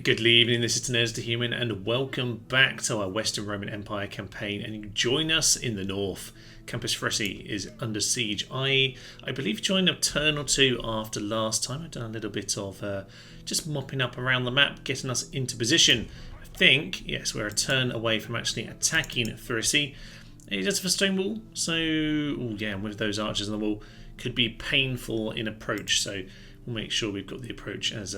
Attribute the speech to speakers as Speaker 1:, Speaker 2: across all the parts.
Speaker 1: Good evening, this is Tenez the Human, and welcome back to our Western Roman Empire campaign. And you join us in the north. Campus Fresi is under siege. I believe joined a turn or two after last time. I've done a little bit of just mopping up around the map, getting us into position. I think, yes, we're a turn away from actually attacking Fresi. It does have a stone wall, so yeah, with those archers on the wall, could be painful in approach. So we'll make sure we've got the approach as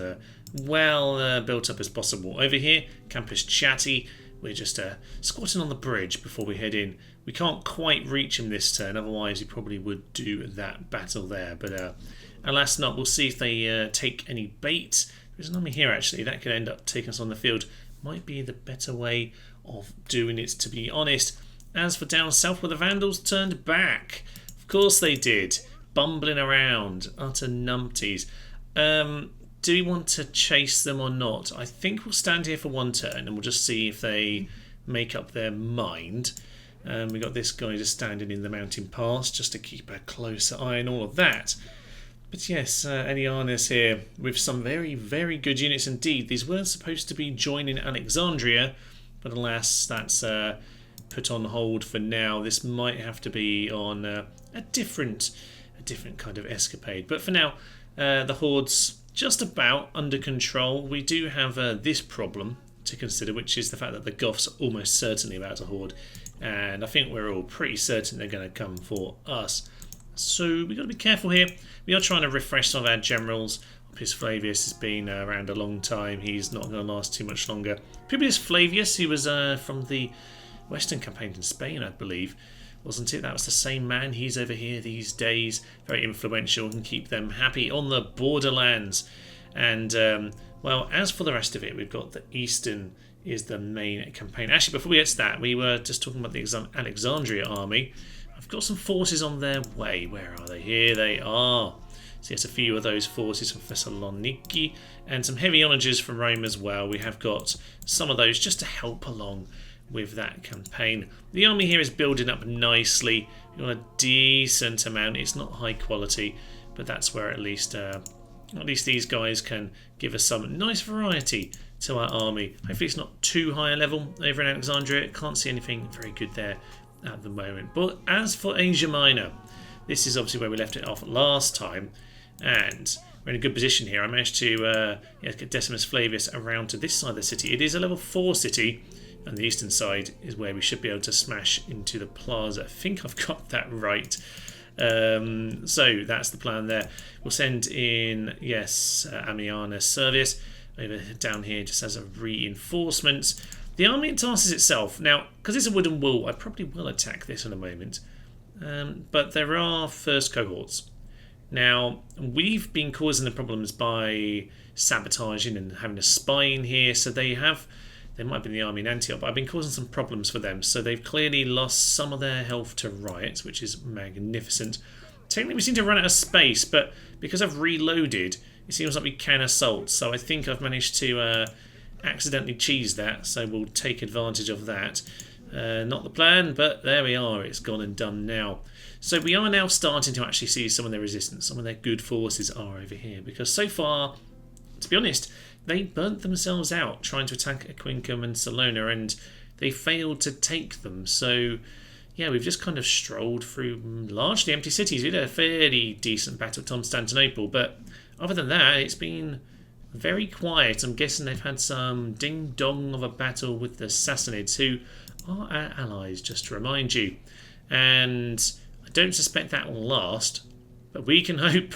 Speaker 1: well built up as possible. Over here, Campus Chatty, we're just squatting on the bridge before we head in. We can't quite reach him this turn, otherwise he probably would do that battle there. But alas not, we'll see if they take any bait. There's an army here actually, that could end up taking us on the field. Might be the better way of doing it, to be honest. As for down south where the Vandals turned back, of course they did. Bumbling around, utter numpties. Do we want to chase them or not? I think we'll stand here for one turn and we'll just see if they make up their mind. We got this guy just standing in the mountain pass just to keep a closer eye on all of that. But yes, Elianis here with some very, very good units indeed. These weren't supposed to be joining Alexandria, but alas, that's put on hold for now. This might have to be on a different kind of escapade. But for now, the hordes just about under control. We do have this problem to consider, which is the fact that the Goths are almost certainly about to horde, and I think we're all pretty certain they're going to come for us. So we've got to be careful here. We are trying to refresh some of our generals. Publius Flavius has been around a long time. He's not going to last too much longer. Publius Flavius, he was from the Western campaign in Spain, I believe, wasn't it? That was the same man. He's over here these days, very influential and keep them happy on the borderlands. And well, as for the rest of it, we've got the Eastern is the main campaign. Actually, before we get to that, we were just talking about the Alexandria army. I've got some forces on their way. Where are they? Here they are. So yes, a few of those forces from Thessaloniki and some heavy onagers from Rome as well. We have got some of those just to help along with that campaign. The army here is building up nicely. We've got a decent amount. It's not high quality, but that's where at least these guys can give us some nice variety to our army. Hopefully it's not too high a level over in Alexandria. Can't see anything very good there at the moment. But as for Asia Minor, this is obviously where we left it off last time, and we're in a good position here. I managed to get Decimus Flavius around to this side of the city. It is a level 4 city, and the eastern side is where we should be able to smash into the plaza. I think I've got that right. So that's the plan there. We'll send in, yes, Ammianus Servius over down here just as a reinforcement. The army in Tarsus itself, now, because it's a wooden wall, I probably will attack this in a moment. But there are first cohorts. Now, we've been causing the problems by sabotaging and having a spy in here, so they might have been the army in Antioch, but I've been causing some problems for them. So they've clearly lost some of their health to riots, which is magnificent. Technically, we seem to run out of space, but because I've reloaded, it seems like we can assault. So I think I've managed to accidentally cheese that, so we'll take advantage of that. Not the plan, but there we are. It's gone and done now. So we are now starting to actually see some of their resistance. Some of their good forces are over here, because so far, to be honest, they burnt themselves out trying to attack Aquincum and Salona, and they failed to take them. So yeah, we've just kind of strolled through largely empty cities. We had a fairly decent battle at Constantinople, but other than that, it's been very quiet. I'm guessing they've had some ding-dong of a battle with the Sassanids, who are our allies, just to remind you. And I don't suspect that will last, but we can hope.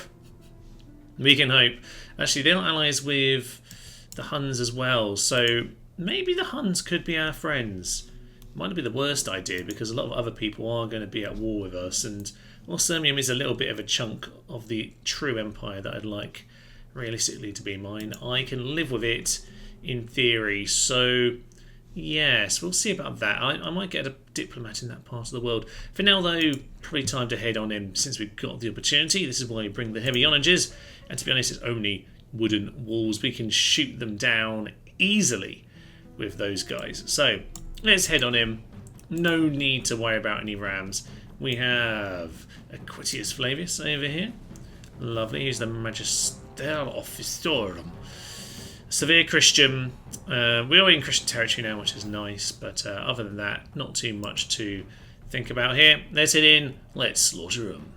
Speaker 1: We can hope. Actually, they're allies with the Huns as well, so maybe the Huns could be our friends. Might not be the worst idea, because a lot of other people are going to be at war with us, and Sirmium is a little bit of a chunk of the true empire that I'd like realistically to be mine. I can live with it in theory, so yes, we'll see about that. I might get a diplomat in that part of the world. For now though, probably time to head on in since we've got the opportunity. This is why we bring the heavy onagers, and to be honest, it's only wooden walls. We can shoot them down easily with those guys. So let's head on in. No need to worry about any rams. We have Aquitius Flavius over here. Lovely. He's the Magister Officerorum. Severe Christian. We are in Christian territory now, which is nice, but other than that, not too much to think about here. Let's hit in. Let's slaughter them.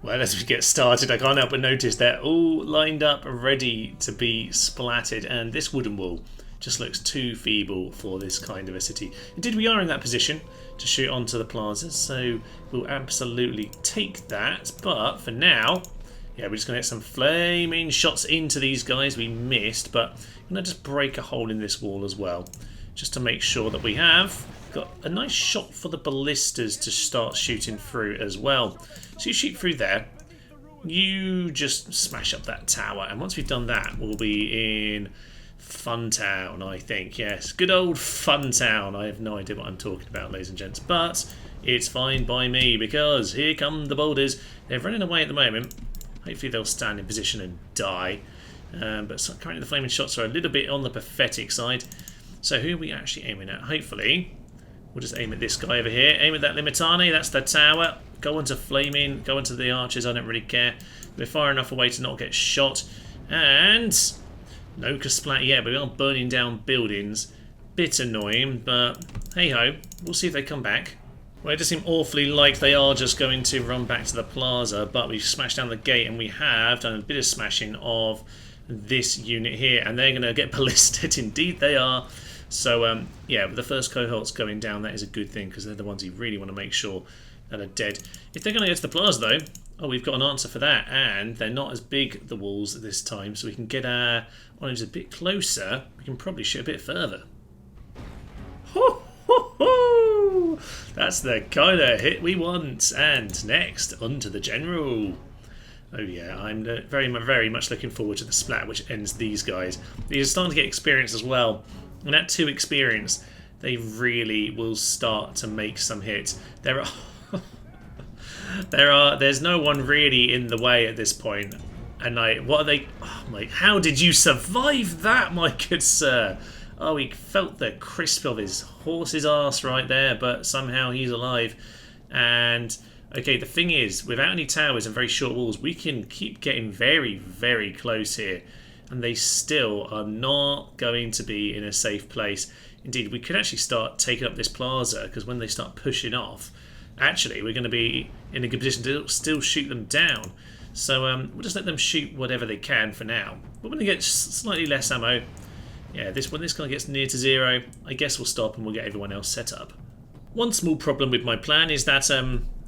Speaker 1: Well, as we get started, I can't help but notice they're all lined up, ready to be splattered, and this wooden wall just looks too feeble for this kind of a city. Indeed, we are in that position to shoot onto the plazas, so we'll absolutely take that, but for now, yeah, we're just going to get some flaming shots into these guys we missed, but I'm going to just break a hole in this wall as well, just to make sure that we have got a nice shot for the ballistas to start shooting through as well. So you shoot through there, you just smash up that tower, and once we've done that, we'll be in Funtown, I think. Yes, good old Funtown. I have no idea what I'm talking about, ladies and gents, but it's fine by me because here come the boulders. They're running away at the moment. Hopefully they'll stand in position and die. But currently the flaming shots are a little bit on the pathetic side. So who are we actually aiming at? Hopefully we'll just aim at this guy over here. Aim at that Limitani. That's the tower. Go into flaming. Go into the archers. I don't really care. We're far enough away to not get shot. And no splat yet, but we are burning down buildings. Bit annoying, but hey-ho. We'll see if they come back. Well, it does seem awfully like they are just going to run back to the plaza, but we've smashed down the gate and we have done a bit of smashing of this unit here, and they're going to get ballisted. Indeed they are. So, yeah, the first cohort's going down. That is a good thing because they're the ones you really want to make sure that are dead. If they're going to get to the plaza, though, oh, we've got an answer for that, and they're not as big, the walls, this time, so we can get our orange a bit closer. We can probably shoot a bit further. Ho, ho, ho! That's the kind of hit we want. And next, onto the general. Oh yeah, I'm very much looking forward to the splat which ends these guys. These are starting to get experience as well. And at 2 experience, they really will start to make some hits. There's no one really in the way at this point. And what are they? Oh my! How did you survive that, my good sir? Oh, he felt the crisp of his horse's arse right there, but somehow he's alive. And okay, the thing is, without any towers and very short walls, we can keep getting very close here, and they still are not going to be in a safe place. Indeed, we could actually start taking up this plaza, because when they start pushing off, actually, we're going to be in a good position to still shoot them down. So we'll just let them shoot whatever they can for now. But when they get slightly less ammo, yeah, when this guy gets near to 0, I guess we'll stop and we'll get everyone else set up. One small problem with my plan is that,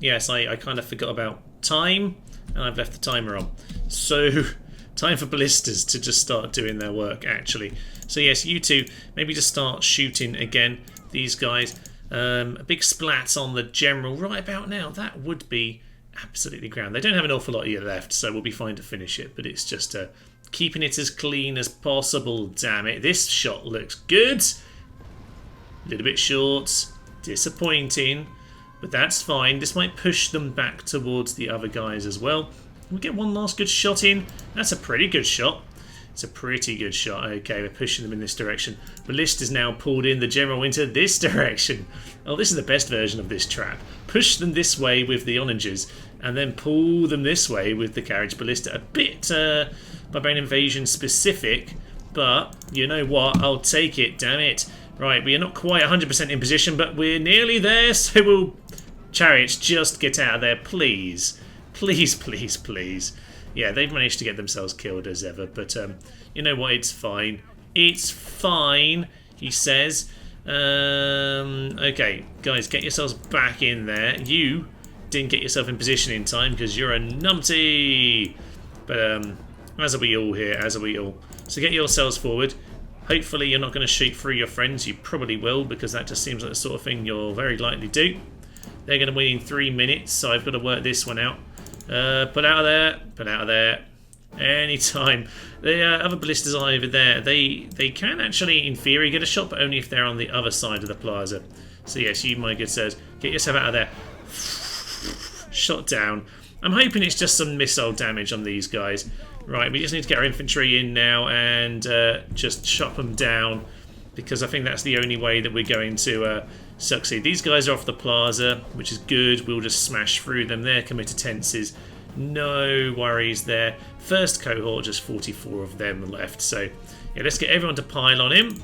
Speaker 1: yes, I kind of forgot about time, and I've left the timer on. So, time for ballistas to just start doing their work, actually. So yes, you two, maybe just start shooting again, these guys. A big splat on the general right about now. That would be absolutely grand. They don't have an awful lot here left, so we'll be fine to finish it, but it's just keeping it as clean as possible, damn it. This shot looks good. A little bit short. Disappointing, but that's fine. This might push them back towards the other guys as well. We get one last good shot in. That's a pretty good shot. It's a pretty good shot. Okay, we're pushing them in this direction. Ballista's now pulled in the general into this direction. Oh, this is the best version of this trap. Push them this way with the onagers, and then pull them this way with the carriage ballista. A bit Barbarian Invasion specific, but you know what? I'll take it, damn it. Right, we are not quite 100% in position, but we're nearly there, so we'll... Chariots, just get out of there, please. Please. Yeah, they've managed to get themselves killed as ever, but you know what? It's fine. It's fine, he says. Okay, guys, get yourselves back in there. You didn't get yourself in position in time because you're a numpty. But as are we all here, as are we all. So get yourselves forward. Hopefully you're not going to shoot through your friends. You probably will, because that just seems like the sort of thing you'll very likely do. They're going to win in 3 minutes, so I've got to work this one out. Put out of there. Anytime. The other ballistas are over there. They can actually, in theory, get a shot, but only if they're on the other side of the plaza. So yes, you, my good sirs, get yourself out of there. Shot down. I'm hoping it's just some missile damage on these guys. Right, we just need to get our infantry in now and just chop them down, because I think that's the only way that we're going to succeed. These guys are off the plaza, which is good. We'll just smash through them. They're committences. No worries there. First cohort, just 44 of them left. So, Yeah, let's get everyone to pile on him.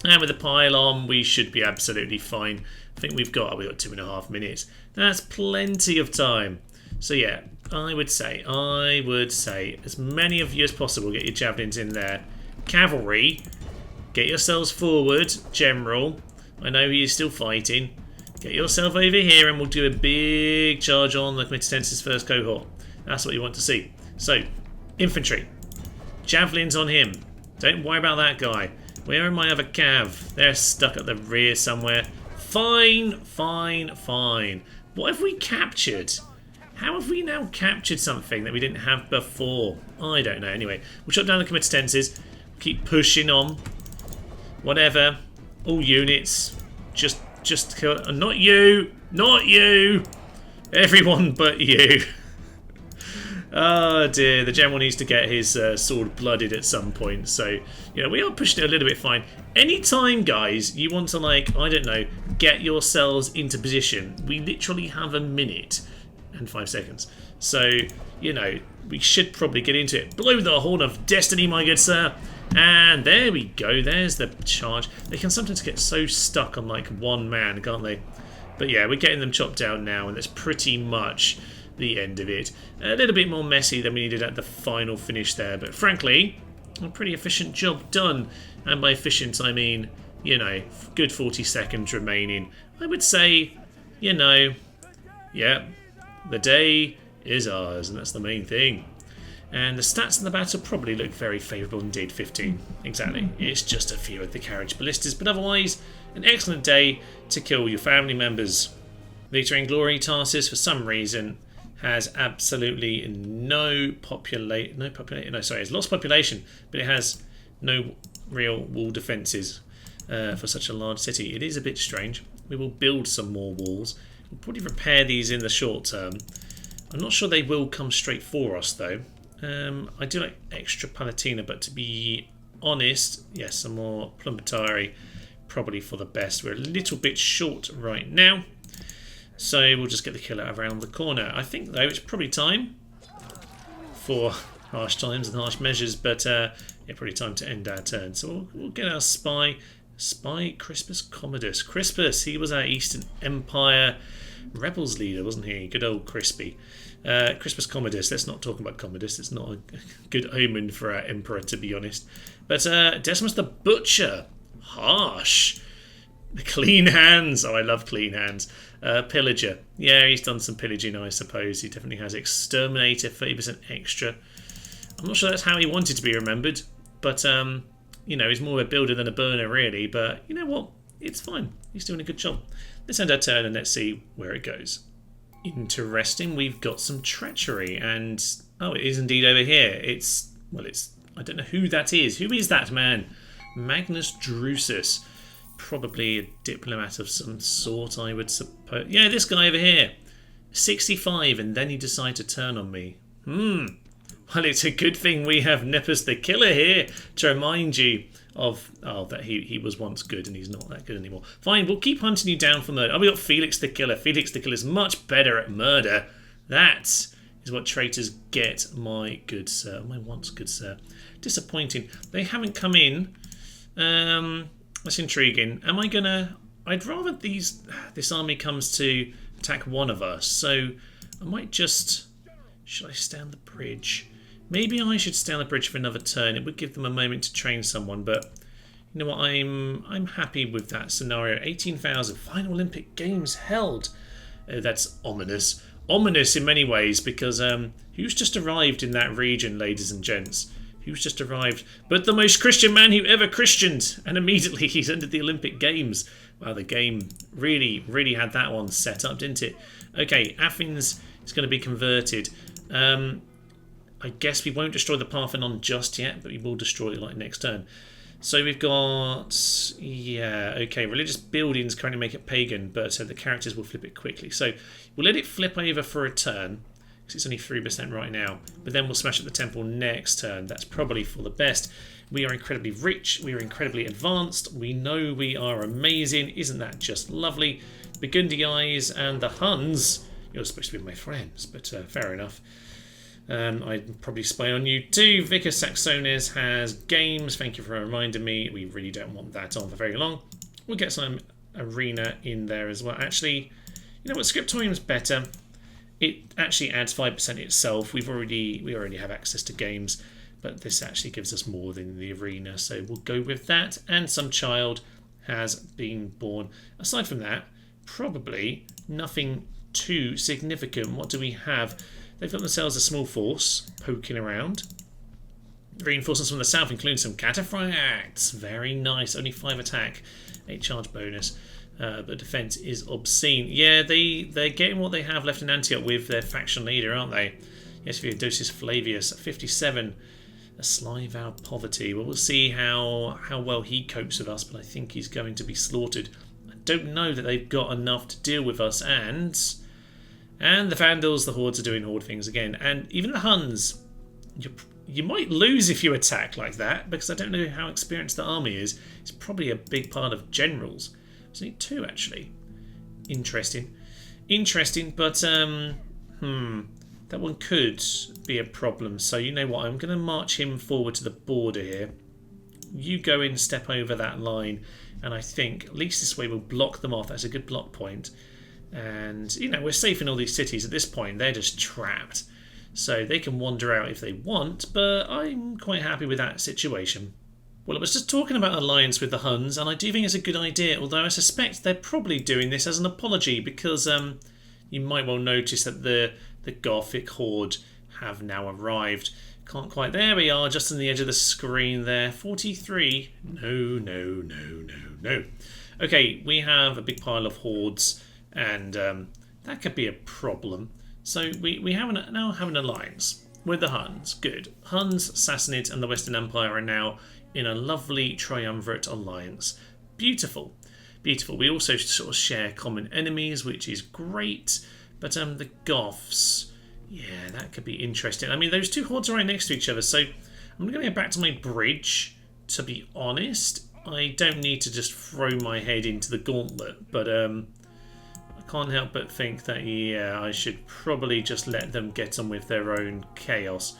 Speaker 1: And with the pile on, we should be absolutely fine. I think we've got 2.5 minutes. That's plenty of time. So yeah, I would say as many of you as possible, get your javelins in there. Cavalry, get yourselves forward. General, I know he is still fighting. Get yourself over here and we'll do a big charge on the Comitatensis first cohort. That's what you want to see. So, infantry. Javelins on him. Don't worry about that guy. Where are my other cav? They're stuck at the rear somewhere. Fine, fine, fine. What have we captured? How have we now captured something that we didn't have before? I don't know. Anyway, we'll shut down the Comitatensis. Keep pushing on. Whatever. All units. Just kill. Not you. Not you. Everyone but you. Oh dear, the general needs to get his sword blooded at some point. So, we are pushing it a little bit fine. Anytime, guys, you want to, like, I don't know, get yourselves into position, we literally have a minute and 5 seconds. So, we should probably get into it. Blow the horn of destiny, my good sir. And there we go. There's the charge. They can sometimes get so stuck on, like, one man, can't they? But yeah, we're getting them chopped down now, and that's pretty much the end of it. A little bit more messy than we needed at the final finish there, but frankly, a pretty efficient job done. And by efficient, I mean, good 40 seconds remaining. I would say, yeah, the day is ours, and that's the main thing. And the stats in the battle probably look very favourable indeed. 15, exactly. It's just a few of the carriage ballistas, but otherwise, an excellent day to kill your family members. Victory and Glory Tarsus, for some reason, has absolutely no population. It's lost population, but it has no real wall defences for such a large city. It is a bit strange. We will build some more walls. We'll probably repair these in the short term. I'm not sure they will come straight for us though. I do like extra Palatina, but to be honest, yes, some more Plumbatari, probably for the best. We're a little bit short right now. So we'll just get the killer around the corner. I think, though, it's probably time for harsh times and harsh measures, but probably time to end our turn. So we'll get our spy, Crispus Commodus. Crispus, he was our Eastern Empire rebels leader, wasn't he? Good old Crispy. Crispus Commodus, let's not talk about Commodus. It's not a good omen for our emperor, to be honest. But Decimus the Butcher, harsh. The Clean Hands. Oh, I love Clean Hands. Pillager. Yeah, he's done some pillaging, I suppose. He definitely has Exterminator, 30% extra. I'm not sure that's how he wanted to be remembered. But, he's more of a builder than a burner, really. But, you know what? It's fine. He's doing a good job. Let's end our turn and let's see where it goes. Interesting. We've got some treachery. And, it is indeed over here. I don't know who that is. Who is that man? Magnus Drusus. Probably a diplomat of some sort, I would suppose. Yeah, this guy over here. 65, and then he decided to turn on me. Well, it's a good thing we have Nepos the Killer here to remind you of that he was once good and he's not that good anymore. Fine, we'll keep hunting you down for murder. We got Felix the Killer. Felix the Killer is much better at murder. That is what traitors get, my good sir. My once good sir. Disappointing. They haven't come in. That's intriguing. I'd rather this army comes to attack one of us, so I might just... Should I stay on the bridge? Maybe I should stay on the bridge for another turn. It would give them a moment to train someone, but you know what? I'm happy with that scenario. 18,000 final Olympic Games held. That's ominous. Ominous in many ways, because who's just arrived in that region, ladies and gents? Who's just arrived? But the most Christian man who ever Christianed, and immediately he's entered the Olympic Games. Wow, the game really, really had that one set up, didn't it? Okay, Athens is going to be converted. I guess we won't destroy the Parthenon just yet, but we will destroy it like next turn. So we've got, religious buildings currently make it pagan, but the characters will flip it quickly. So we'll let it flip over for a turn, because it's only 3% right now. But then we'll smash at the temple next turn. That's probably for the best. We are incredibly rich. We are incredibly advanced. We know we are amazing. Isn't that just lovely? Burgundy Eyes and the Huns. You're supposed to be my friends, but fair enough. I'd probably spy on you too. Vicar Saxonis has games. Thank you for reminding me. We really don't want that on for very long. We'll get some arena in there as well. Actually, you know what? Scriptorium's better. It actually adds 5% itself. We already have access to games, but this actually gives us more than the arena. So we'll go with that. And some child has been born. Aside from that, probably nothing too significant. What do we have? They've got themselves a small force poking around. Reinforcements from the south, including some cataphracts. Very nice. Only 5 attack, 8 charge bonus. But defense is obscene. Yeah, they're getting what they have left in Antioch with their faction leader, aren't they? Yes, Theodosius Flavius, 57. A sly vow of poverty. Well, we'll see how well he copes with us, but I think he's going to be slaughtered. I don't know that they've got enough to deal with us, and the Vandals, the Hordes are doing Horde things again. And even the Huns, you might lose if you attack like that, because I don't know how experienced the army is. It's probably a big part of generals. There's only 2, actually. Interesting, but, that one could be a problem. So you know what? I'm going to march him forward to the border here. You go in, step over that line, and I think at least this way we'll block them off. That's a good block point. And, you know, we're safe in all these cities at this point. They're just trapped. So they can wander out if they want, but I'm quite happy with that situation. Well, I was just talking about alliance with the Huns, and I do think it's a good idea, although I suspect they're probably doing this as an apology, because you might well notice that the Gothic Horde have now arrived. Can't quite... There we are, just on the edge of the screen there. 43. No. Okay, we have a big pile of hordes, and that could be a problem. So we now have an alliance with the Huns. Good. Huns, Sassanids, and the Western Empire are now in a lovely triumvirate alliance. Beautiful. We also sort of share common enemies, which is great. But the Goths, yeah, that could be interesting. I mean, those 2 hordes are right next to each other, so I'm going to go back to my bridge, to be honest. I don't need to just throw my head into the gauntlet, but I can't help but think that, yeah, I should probably just let them get on with their own chaos.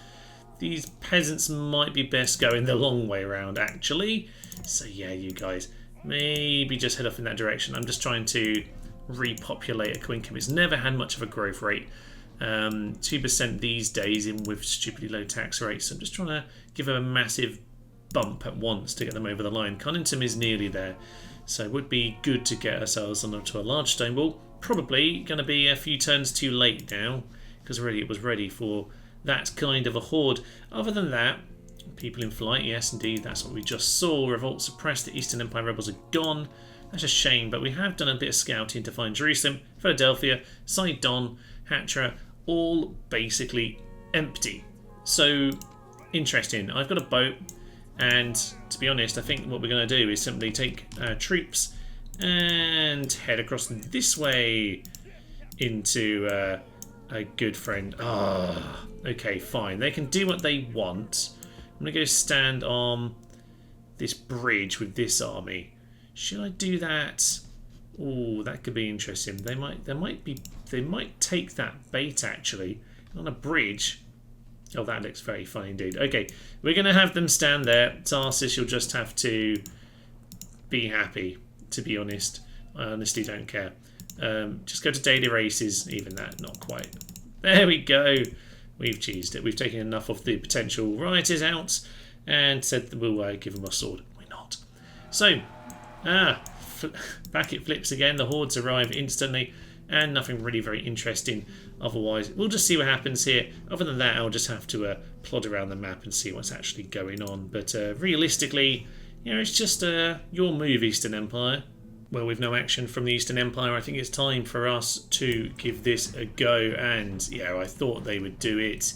Speaker 1: These peasants might be best going the long way around, actually. So, yeah, you guys, maybe just head off in that direction. I'm just trying to repopulate a Quincum. It's never had much of a growth rate. 2% these days, in with stupidly low tax rates. So I'm just trying to give them a massive bump at once to get them over the line. Conington is nearly there, so it would be good to get ourselves onto a large stone wall. Probably going to be a few turns too late now, because really it was ready for that kind of a horde. Other than that, people in flight, yes indeed, that's what we just saw. Revolt suppressed, the Eastern Empire rebels are gone. That's a shame, but we have done a bit of scouting to find Jerusalem, Philadelphia, Sidon, Hatra, all basically empty. So, interesting. I've got a boat, and to be honest, I think what we're going to do is simply take troops and head across this way into a good friend. Okay, fine. They can do what they want. I'm going to go stand on this bridge with this army. Should I do that? Oh, that could be interesting. They might take that bait actually on a bridge. Oh, that looks very fun indeed. Okay, we're going to have them stand there. Tarsus, you'll just have to be happy, to be honest. I honestly don't care. Just go to daily races. Even that, not quite. There we go. We've cheesed it. We've taken enough of the potential rioters out and said that we'll give them a sword. We're not. So, back it flips again. The hordes arrive instantly, and nothing really very interesting otherwise. We'll just see what happens here. Other than that, I'll just have to plod around the map and see what's actually going on. But realistically, you know, it's just your move, Eastern Empire. Well, with no action from the Eastern Empire, I think it's time for us to give this a go. And yeah, I thought they would do it.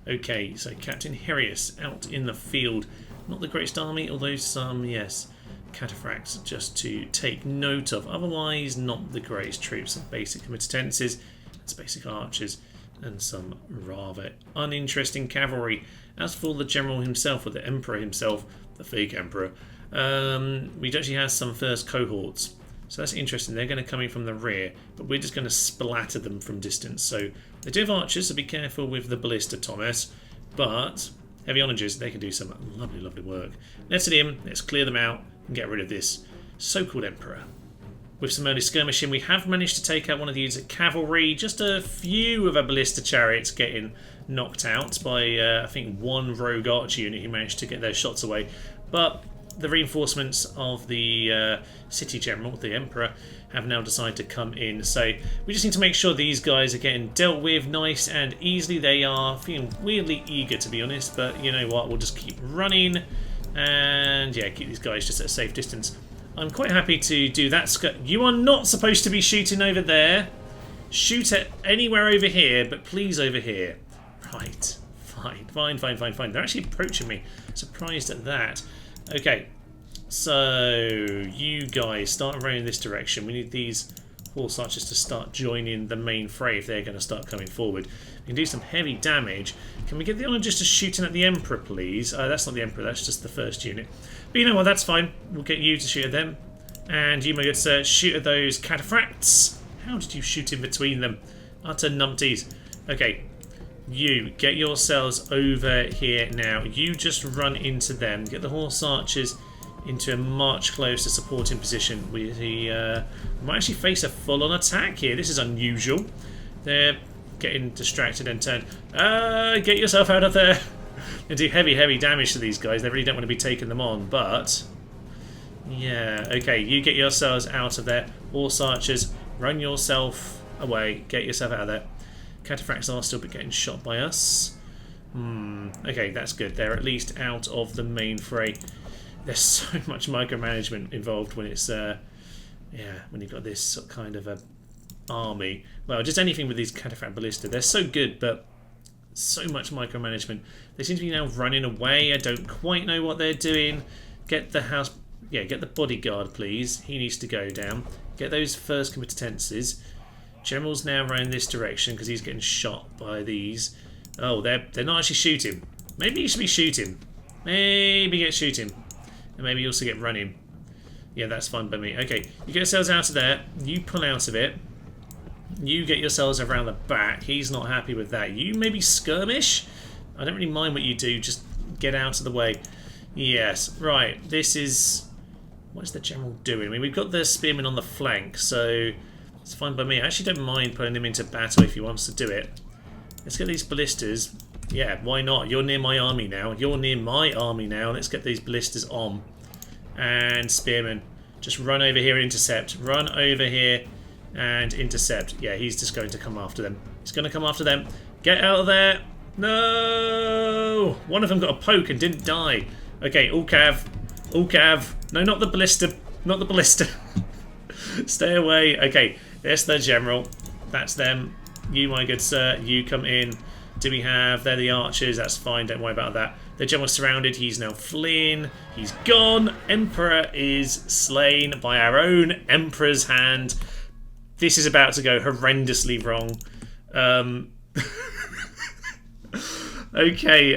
Speaker 1: Okay, so Captain Herius out in the field. Not the greatest army, although some, yes, cataphracts just to take note of. Otherwise, not the greatest troops. Some basic comitatenses, some basic archers, and some rather uninteresting cavalry. As for the general himself, or the emperor himself, the fake emperor, we actually have some first cohorts. So that's interesting. They're going to come in from the rear, but we're just going to splatter them from distance. So they do have archers, so be careful with the ballista, Thomas. But heavy onagers, they can do some lovely, lovely work. Let's hit him. Let's clear them out and get rid of this so-called Emperor. With some early skirmishing, we have managed to take out one of the units of cavalry. Just a few of our ballista chariots getting knocked out by, I think, one rogue archer unit who managed to get their shots away. But the reinforcements of the city general, the Emperor, have now decided to come in. So we just need to make sure these guys are getting dealt with nice and easily. They are feeling weirdly eager, to be honest. But you know what? We'll just keep running and, yeah, keep these guys just at a safe distance. I'm quite happy to do that. You are not supposed to be shooting over there. Shoot at anywhere over here, but please over here. Right. Fine. They're actually approaching me. Surprised at that. Okay. So, you guys start running this direction. We need these horse archers to start joining the main fray if they're going to start coming forward. We can do some heavy damage. Can we get the onagers to shooting at the Emperor, please? That's not the Emperor, that's just the first unit. But you know what, that's fine. We'll get you to shoot at them. And you, my good sir, shoot at those cataphracts. How did you shoot in between them? Utter numpties. Okay, you, get yourselves over here now. You just run into them. Get the horse archers into a much closer supporting position. We might actually face a full-on attack here. This is unusual. They're getting distracted and turned. Get yourself out of there. They do heavy damage to these guys. They really don't want to be taking them on, but yeah, okay, you get yourselves out of there. Horse archers, run yourself away. Get yourself out of there. Cataphracts are still getting shot by us. Okay, that's good. They're at least out of the main fray. There's so much micromanagement involved when it's yeah, when you've got this kind of a army. Well, just anything with these cataphract ballista. They're so good, but so much micromanagement. They seem to be now running away. I don't quite know what they're doing. Get the house, yeah, get the bodyguard, please. He needs to go down. Get those first combatances. General's now running this direction because he's getting shot by these. Oh, they're not actually shooting. Maybe you should be shooting. Maybe get shooting. And maybe you also get running. Yeah, that's fine by me. Okay, you get yourselves out of there. You pull out of it. You get yourselves around the back. He's not happy with that. You maybe skirmish? I don't really mind what you do. Just get out of the way. Yes, right. This is... what is the general doing? I mean, we've got the spearmen on the flank, so it's fine by me. I actually don't mind putting him into battle if he wants to do it. Let's get these ballistas. Yeah, why not? You're near my army now. You're near my army now. Let's get these ballistas on. And spearmen. Just run over here and intercept. Run over here and intercept. Yeah, he's just going to come after them. He's going to come after them. Get out of there. No! One of them got a poke and didn't die. Okay, all cav. All cav. No, not the ballista. Not the ballista. Stay away. Okay, there's the general. That's them. You, my good sir, you come in. Do we have... they're the archers. That's fine. Don't worry about that. The general's surrounded. He's now fleeing. He's gone. Emperor is slain by our own Emperor's hand. This is about to go horrendously wrong. Okay,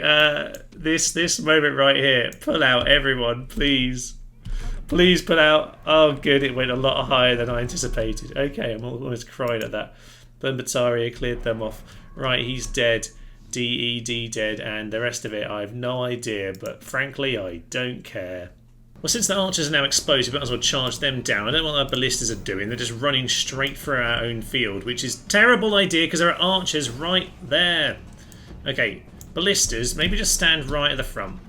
Speaker 1: this moment right here. Pull out, everyone, please. Please pull out. Oh, good. It went a lot higher than I anticipated. Okay, I'm almost crying at that. Barbarian cleared them off. Right, he's dead. DED dead, and the rest of it I have no idea, but frankly I don't care. Well, since the archers are now exposed, we might as well charge them down. I don't know what our ballistas are doing. They're just running straight through our own field, which is a terrible idea because there are archers right there. Okay, ballistas, maybe just stand right at the front.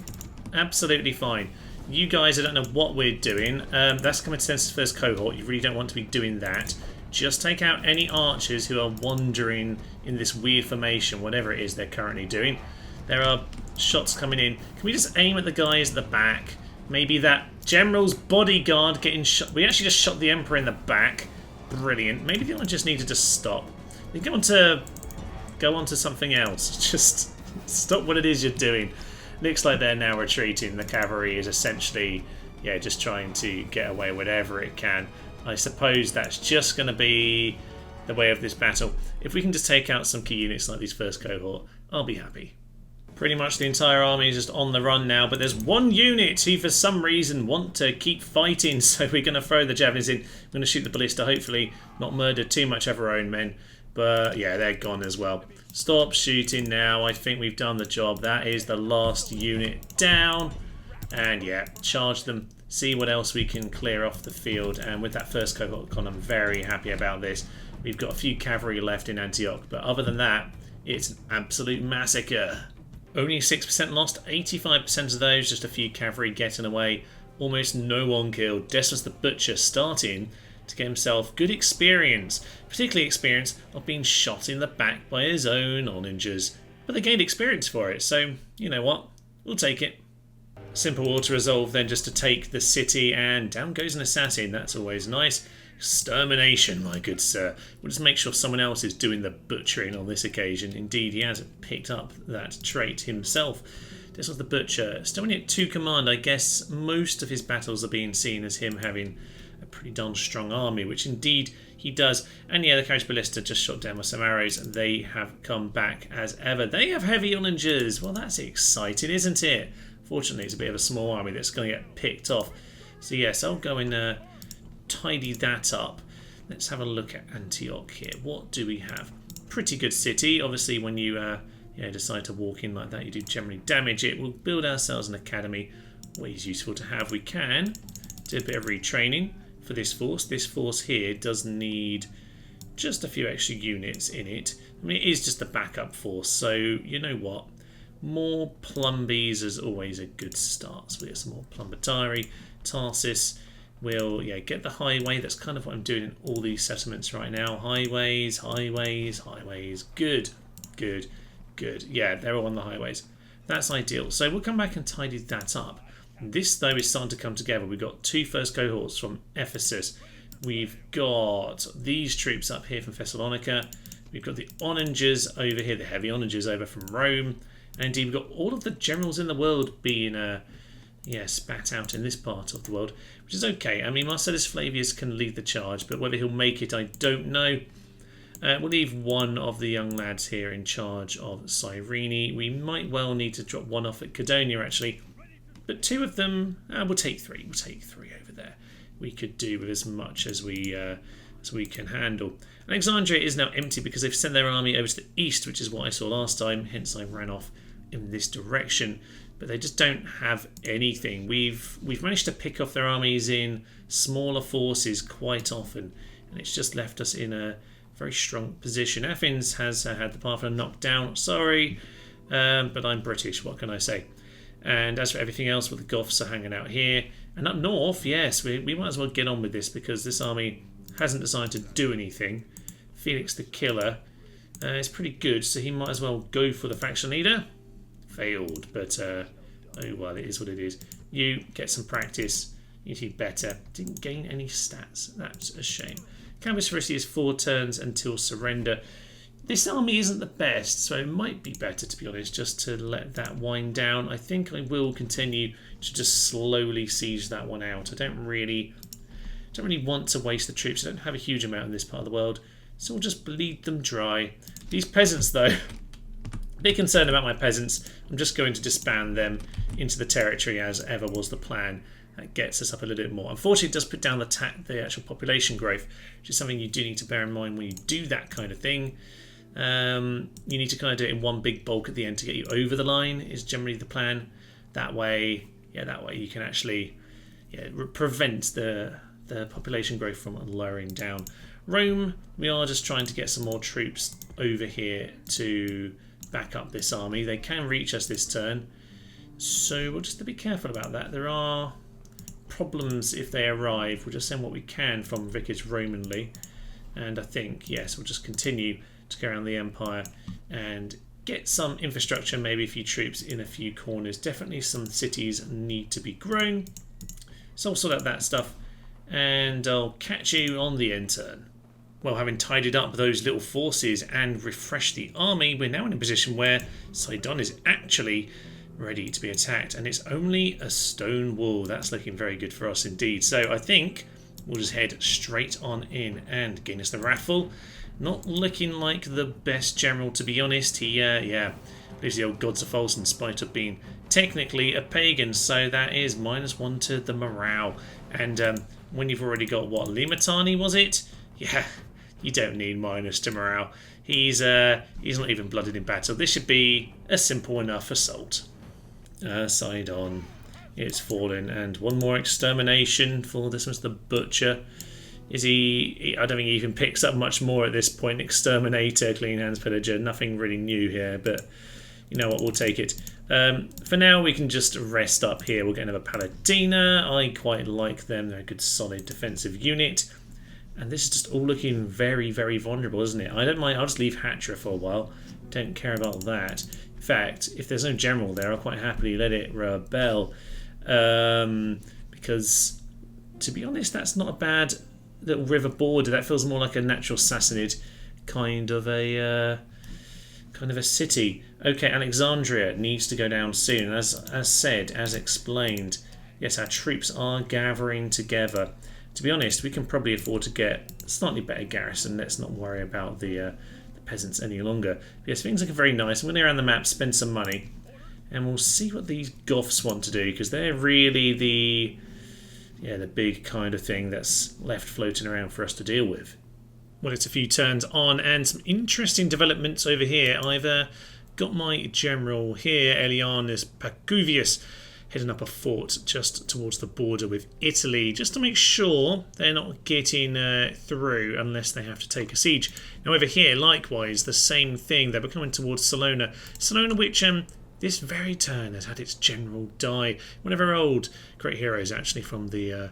Speaker 1: Absolutely fine. You guys, I don't know what we're doing. That's coming to Census First Cohort. You really don't want to be doing that. Just take out any archers who are wandering in this weird formation, whatever it is they're currently doing. There are shots coming in. Can we just aim at the guys at the back? Maybe that general's bodyguard getting shot. We actually just shot the Emperor in the back. Brilliant. Maybe the just needed to stop. They go on to something else. Just stop what it is you're doing. Looks like they're now retreating. The cavalry is essentially, yeah, just trying to get away whatever it can. I suppose that's just going to be the way of this battle. If we can just take out some key units like these first cohort, I'll be happy. Pretty much the entire army is just on the run now, but there's one unit who for some reason want to keep fighting, so we're going to throw the javelins in. We're going to shoot the ballista, hopefully not murder too much of our own men. But yeah, they're gone as well. Stop shooting now. I think we've done the job. That is the last unit down. And yeah, charge them. See what else we can clear off the field. And with that first cohort con, I'm very happy about this. We've got a few cavalry left in Antioch, but other than that, it's an absolute massacre. Only 6% lost, 85% of those, just a few cavalry getting away. Almost no one killed. Decimus the Butcher starting to get himself good experience, particularly experience of being shot in the back by his own onagers. But they gained experience for it, so you know what? We'll take it. Simple auto resolve then just to take the city, and down goes an assassin. That's always nice. Extermination, my good sir. We'll just make sure someone else is doing the butchering on this occasion. Indeed, he has picked up that trait himself. This was the Butcher. Still only at 2 command. I guess most of his battles are being seen as him having a pretty darn strong army, which indeed he does. And yeah, the Carriage Ballista just shot down with some arrows, and they have come back as ever. They have heavy onagers. Well, that's exciting, isn't it? Fortunately, it's a bit of a small army that's going to get picked off. So yes, I'll go and tidy that up. Let's have a look at Antioch here. What do we have? Pretty good city. Obviously, when you decide to walk in like that, you do generally damage it. We'll build ourselves an academy. Always useful to have. We can do a bit of retraining for this force. This force here does need just a few extra units in it. I mean, it is just a backup force, so you know what? More plumbies is always a good start. So we get some more plumbatari. Tarsus will get the highway. That's kind of what I'm doing in all these settlements right now. Highways, highways, highways. Good, good, good. Yeah, they're all on the highways. That's ideal. So we'll come back and tidy that up. This, though, is starting to come together. We've got 2 first cohorts from Ephesus. We've got these troops up here from Thessalonica. We've got the onagers over here, the heavy onagers over from Rome. And indeed, we've got all of the generals in the world being spat out in this part of the world, which is okay. I mean, Marcellus Flavius can lead the charge, but whether he'll make it, I don't know. We'll leave one of the young lads here in charge of Cyrene. We might well need to drop one off at Cadonia, actually. But 2 of them, we'll take 3. We'll take 3 over there. We could do with as much as we can handle. Alexandria is now empty because they've sent their army over to the east, which is what I saw last time. Hence, I ran off in this direction. But they just don't have anything. We've managed to pick off their armies in smaller forces quite often, and it's just left us in a very strong position. Athens has had the Parthenon knocked down. Sorry, but I'm British. What can I say? And as for everything else, well, the Goths are hanging out here. And up north, yes, we might as well get on with this because this army hasn't decided to do anything. Felix the Killer is pretty good, so he might as well go for the faction leader. Failed, but oh well, it is what it is. You get some practice. You do better. Didn't gain any stats. That's a shame. Campus Pharisee is 4 turns until surrender. This army isn't the best, so it might be better, to be honest, just to let that wind down. I think I will continue to just slowly siege that one out. I don't really want to waste the troops. I don't have a huge amount in this part of the world, so we'll just bleed them dry. These peasants, though, a bit concerned about my peasants. I'm just going to disband them into the territory as ever was the plan. That gets us up a little bit more. Unfortunately, it does put down the actual population growth, which is something you do need to bear in mind when you do that kind of thing. You need to kind of do it in one big bulk at the end to get you over the line is generally the plan. That way you can actually prevent the population growth from lowering down. Rome, we are just trying to get some more troops over here to back up this army. They can reach us this turn, so we'll just be careful about that. There are problems if they arrive. We'll just send what we can from Vicars Romanly, and I think, yes, we'll just continue to go around the empire and get some infrastructure, maybe a few troops in a few corners. Definitely some cities need to be grown, so I'll sort out that stuff and I'll catch you on the end turn. Well, having tidied up those little forces and refreshed the army, we're now in a position where Sidon is actually ready to be attacked, and it's only a stone wall. That's looking very good for us indeed. So I think we'll just head straight on in and gain us the raffle. Not looking like the best general, to be honest. He Believes the old gods are false in spite of being technically a pagan. So that is -1 to the morale. And when you've already got, what, Limatani was it? Yeah, you don't need minus to morale. He's not even blooded in battle. This should be a simple enough assault. Sidon. It's fallen. And one more extermination for this was the Butcher. Is he... I don't think he even picks up much more at this point. Exterminator, Clean Hands, Pillager. Nothing really new here, but you know what, we'll take it. For now, we can just rest up here. We'll get another Paladina. I quite like them. They're a good, solid defensive unit. And this is just all looking very, very vulnerable, isn't it? I don't mind. I'll just leave Hatra for a while. Don't care about that. In fact, if there's no general there, I'll quite happily let it rebel. Because, to be honest, that's not a bad little river border. That feels more like a natural Sassanid kind of a city. Okay, Alexandria needs to go down soon. As said, as explained, yes, our troops are gathering together. To be honest, we can probably afford to get a slightly better garrison. Let's not worry about the peasants any longer. But yes, things looking very nice. I'm going to go around the map, spend some money, and we'll see what these Goths want to do, because they're really the big kind of thing that's left floating around for us to deal with. Well, it's a few turns on, and some interesting developments over here. I've got my general here, Elianus Pacuvius, heading up a fort just towards the border with Italy, just to make sure they're not getting through unless they have to take a siege. Now over here, likewise, the same thing. They're coming towards Salona. Salona, which this very turn has had its general die. One of our old great heroes, actually, from the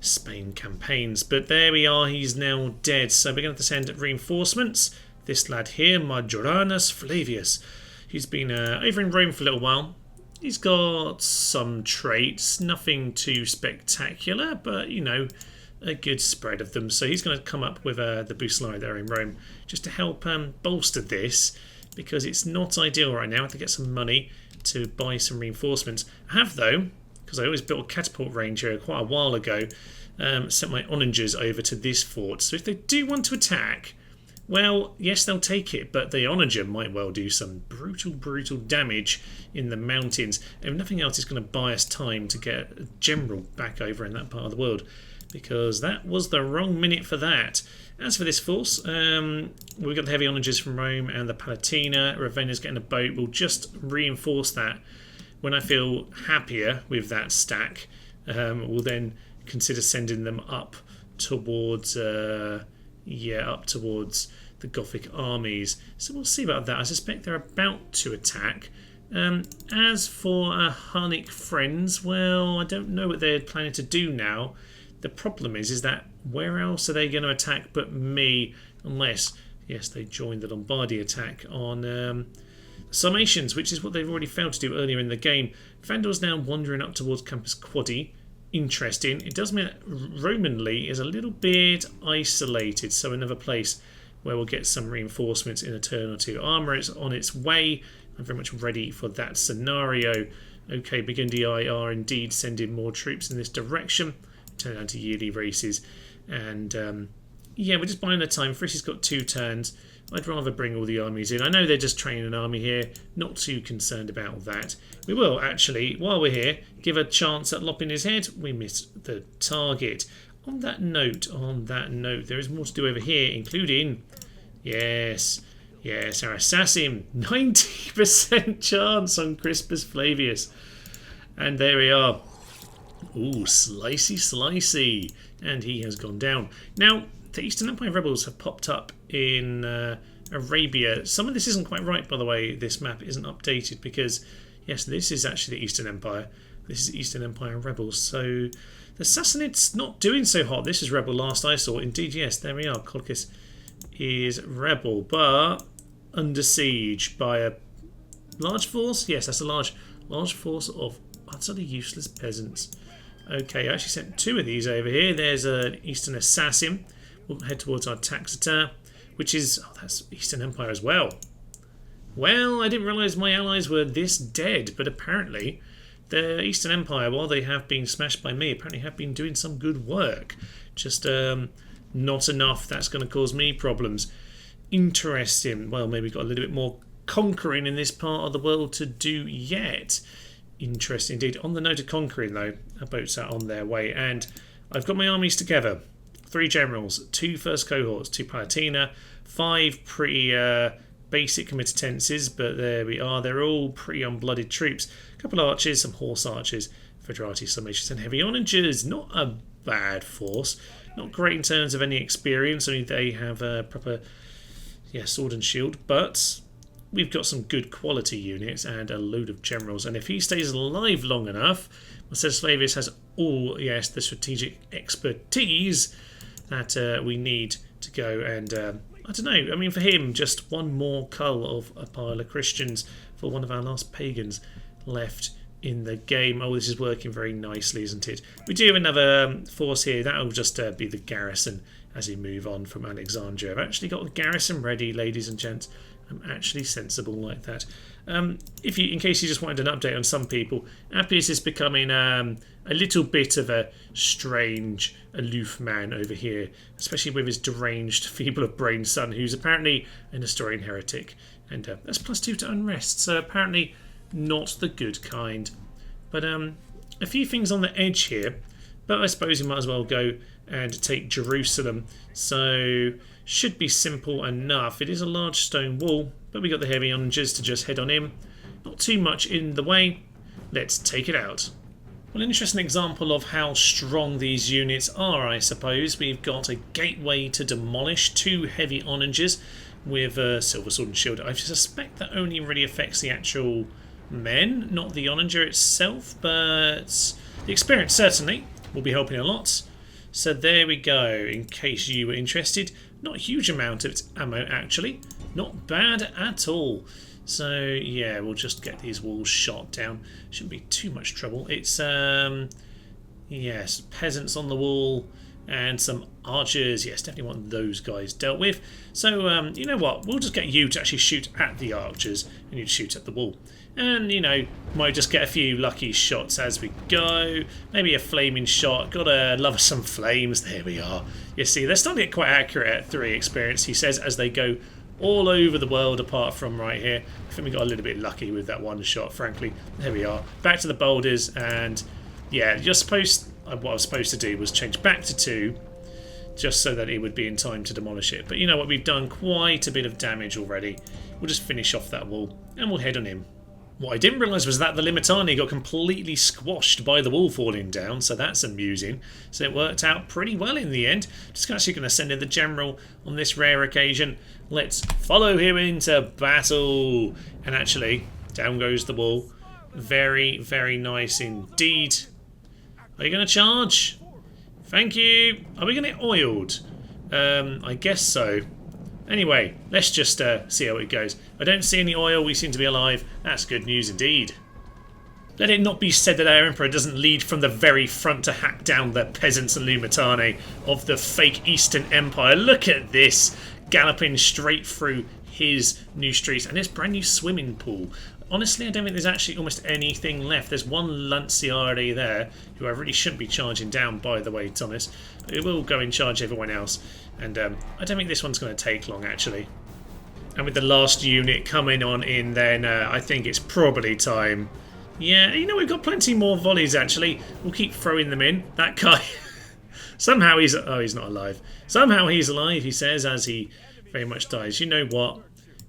Speaker 1: Spain campaigns. But there we are, he's now dead. So we're going to send reinforcements. This lad here, Majoranus Flavius, he's been over in Rome for a little while. He's got some traits, nothing too spectacular, but, you know, a good spread of them. So he's going to come up with the Bucelari there in Rome just to help bolster this, because it's not ideal right now. I have to get some money to buy some reinforcements. I have, though, because I always built a catapult range here quite a while ago, sent my onagers over to this fort. So if they do want to attack, well, yes, they'll take it, but the onager might well do some brutal damage in the mountains. If nothing else, it's going to buy us time to get a general back over in that part of the world, because that was the wrong minute for that. As for this force, we've got the heavy onagers from Rome and the Palatina. Ravenna's getting a boat. We'll just reinforce that when I feel happier with that stack. We'll then consider sending them up towards... up towards the Gothic armies. So we'll see about that. I suspect they're about to attack. As for our Hunnic friends, well, I don't know what they're planning to do now. The problem is that where else are they going to attack but me? Unless, yes, they join the Lombardy attack on the Sarmatians, which is what they've already failed to do earlier in the game. Vandal's now wandering up towards Campus Quadi. Interesting. It does mean that Romanly is a little bit isolated, so another place where we'll get some reinforcements in a turn or two. Armour is on its way. I'm very much ready for that scenario. Okay, Burgundy are indeed sending more troops in this direction. Turn down to yearly races. And yeah, we're just buying the time. Frissy's got 2 turns. I'd rather bring all the armies in. I know they're just training an army here. Not too concerned about that. We will actually, while we're here, give a chance at lopping his head. We missed the target. On that note, there is more to do over here, including, yes, our assassin. 90% chance on Crispus Flavius. And there we are. Ooh, slicey. And he has gone down. Now, the Eastern Empire rebels have popped up in Arabia. Some of this isn't quite right, by the way. This map isn't updated because, yes, this is actually the Eastern Empire. This is Eastern Empire rebels. So the Sassanids not doing so hot. This is rebel last I saw. Indeed, yes, there we are. Colchis is rebel, but under siege by a large force. Yes, that's a large force of utterly useless peasants. Okay, I actually sent 2 of these over here. There's an Eastern Assassin. We'll head towards our Taxator, which is... oh, that's Eastern Empire as well. Well, I didn't realise my allies were this dead, but apparently the Eastern Empire, while they have been smashed by me, apparently have been doing some good work. Just not enough that's going to cause me problems. Interesting. Well, maybe got a little bit more conquering in this part of the world to do yet. Interesting indeed. On the note of conquering though, our boats are on their way, and I've got my armies together. 3 generals, 2 first cohorts, 2 Palatina, 5 pretty basic committenses, but there we are. They're all pretty unblooded troops. A couple of archers, some horse archers, Federati summations, and heavy onagers. Not a bad force. Not great in terms of any experience, only they have a proper sword and shield, but we've got some good quality units and a load of generals, and if he stays alive long enough, Marcellus Flavius has all the strategic expertise that we need to go and I don't know, I mean for him just one more cull of a pile of Christians for one of our last pagans left in the game. Oh, this is working very nicely, isn't it? We do have another force here. That'll just be the garrison as we move on from Alexandria. I've actually got the garrison ready, ladies and gents. I'm actually sensible like that. In case you just wanted an update on some people, Appius is becoming a little bit of a strange, aloof man over here, especially with his deranged, feeble of brain son, who's apparently an Nestorian heretic, and that's +2 to unrest, so apparently not the good kind. But a few things on the edge here, but I suppose we might as well go and take Jerusalem. So should be simple enough. It is a large stone wall, but we got the heavy onagers to just head on in. Not too much in the way. Let's take it out. Well, an interesting example of how strong these units are, I suppose. We've got a gateway to demolish, 2 heavy onagers with a silver sword and shield. I suspect that only really affects the actual men, not the onager itself, but the experience certainly will be helping a lot. So there we go, in case you were interested. Not a huge amount of its ammo actually, not bad at all. So yeah, we'll just get these walls shot down. Shouldn't be too much trouble. It's yes, peasants on the wall and some archers. Yes, definitely want those guys dealt with. So you know what, we'll just get you to actually shoot at the archers and you shoot at the wall. And, you know, might just get a few lucky shots as we go. Maybe a flaming shot. Gotta love some flames. There we are. You see, they're starting to get quite accurate at 3 experience, he says, as they go all over the world apart from right here. I think we got a little bit lucky with that one shot, frankly. There we are. Back to the boulders, and yeah, what I was supposed to do was change back to 2, just so that it would be in time to demolish it. But you know what, we've done quite a bit of damage already. We'll just finish off that wall, and we'll head on in. What I didn't realise was that the Limitani got completely squashed by the wall falling down, so that's amusing. So it worked out pretty well in the end. Just actually going to send in the general on this rare occasion. Let's follow him into battle. And actually, down goes the wall. Very, very nice indeed. Are you going to charge? Thank you. Are we going to get oiled? I guess so. Anyway, let's just see how it goes. I don't see any oil, we seem to be alive. That's good news indeed. Let it not be said that our Emperor doesn't lead from the very front to hack down the peasants and Lumitane of the fake Eastern Empire. Look at this, galloping straight through his new streets and his brand new swimming pool. Honestly, I don't think there's actually almost anything left. There's one Lanciare there, who I really shouldn't be charging down, by the way, Thomas. But it will go and charge everyone else. And I don't think this one's going to take long, actually. And with the last unit coming on in, then I think it's probably time. Yeah, you know, we've got plenty more volleys, actually. We'll keep throwing them in. That guy... Somehow he's... Oh, he's not alive. Somehow he's alive, he says, as he very much dies. You know what?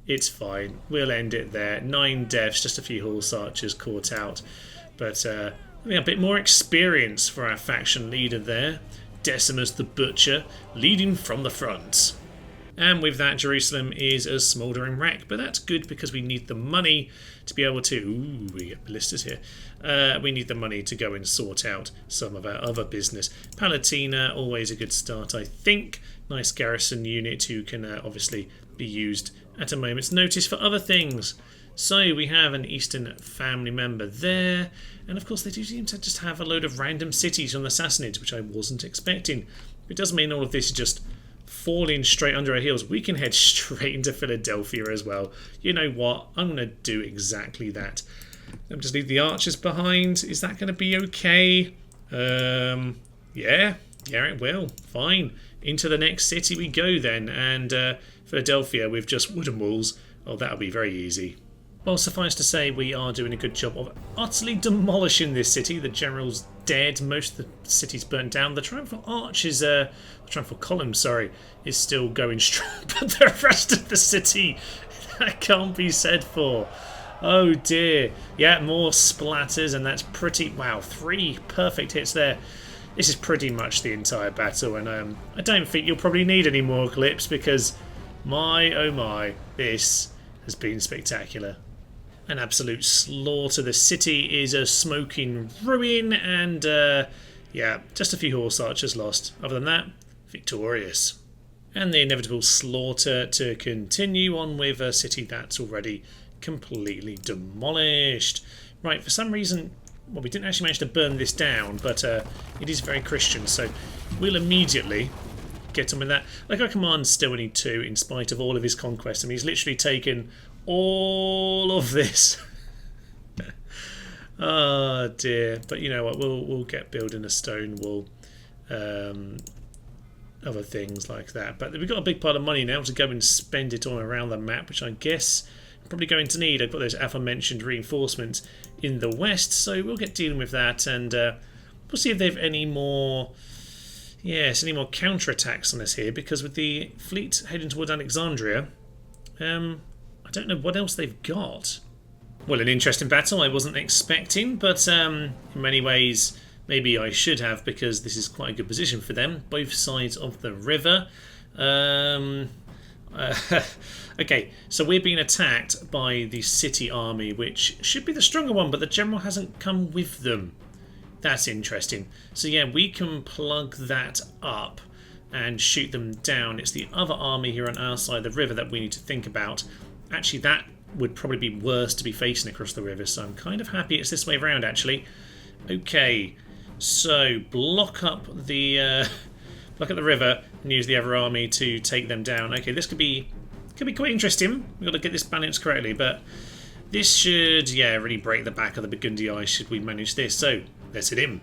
Speaker 1: It's fine. We'll end it there. 9 deaths, just a few horse archers caught out. But we have a bit more experience for our faction leader there. Decimus the Butcher, leading from the front. And with that, Jerusalem is a smouldering wreck. But that's good because we need the money to be able to... Ooh, we get ballistas here. We need the money to go and sort out some of our other business. Palatina, always a good start, I think. Nice garrison unit who can obviously be used at a moment's notice for other things. So we have an Eastern family member there, and of course they do seem to just have a load of random cities on the Sassanids, which I wasn't expecting. It does mean all of this is just falling straight under our heels. We can head straight into Philadelphia as well. You know what? I'm going to do exactly that. Let me just leave the archers behind. Is that going to be okay? Yeah, it will. Fine. Into the next city we go then, and Philadelphia with just wooden walls Oh, that'll be very easy. Well, suffice to say, we are doing a good job of utterly demolishing this city. The general's dead. Most of the city's burnt down. The triumphal arch is, triumphal column, sorry, is still going strong. But the rest of the city, that can't be said for. Oh dear. Yeah, more splatters, and that's pretty... Wow, 3 perfect hits there. This is pretty much the entire battle, and I don't think you'll probably need any more clips because, my oh my, this has been spectacular. An absolute slaughter. The city is a smoking ruin, and yeah, just a few horse archers lost. Other than that, victorious. And the inevitable slaughter to continue on with a city that's already completely demolished. Right, for some reason, well, we didn't actually manage to burn this down, but it is very Christian, so we'll immediately get on with that. Like, our command's still only 2 in spite of all of his conquests. I mean, he's literally taken all of this. Oh dear. But you know what, we'll get building a stone wall, other things like that. But we've got a big pile of money now to go and spend it on around the map, which I guess I'm probably going to need. I've got those aforementioned reinforcements in the west, so we'll get dealing with that, and we'll see if they've any more counterattacks on us here, because with the fleet heading towards Alexandria, I don't know what else they've got. Well, an interesting battle I wasn't expecting, but in many ways maybe I should have, because this is quite a good position for them, both sides of the river. Okay, so we're being attacked by the city army, which should be the stronger one, but the general hasn't come with them. That's interesting. So yeah, we can plug that up and shoot them down. It's the other army here on our side of the river that we need to think about. Actually, that would probably be worse to be facing across the river, so I'm kind of happy it's this way around, actually. Okay, so block up the river and use the other army to take them down. Okay, this could be quite interesting. We've got to get this balanced correctly, but this should, yeah, really break the back of the Burgundy Eye should we manage this. So let's hit him.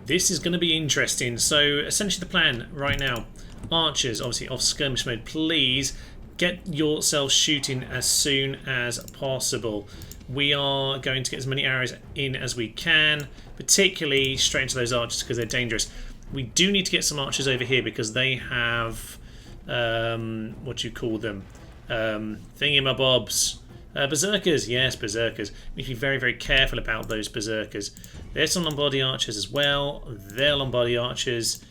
Speaker 1: This is going to be interesting. So essentially the plan right now, archers, obviously off skirmish mode, please get yourselves shooting as soon as possible. We are going to get as many arrows in as we can, particularly straight into those archers because they're dangerous. We do need to get some archers over here because they have, what do you call them? Thingamabobs. Berserkers, yes, berserkers. We need to be very, very careful about those berserkers. There's some Lombardy archers as well. They're Lombardy archers.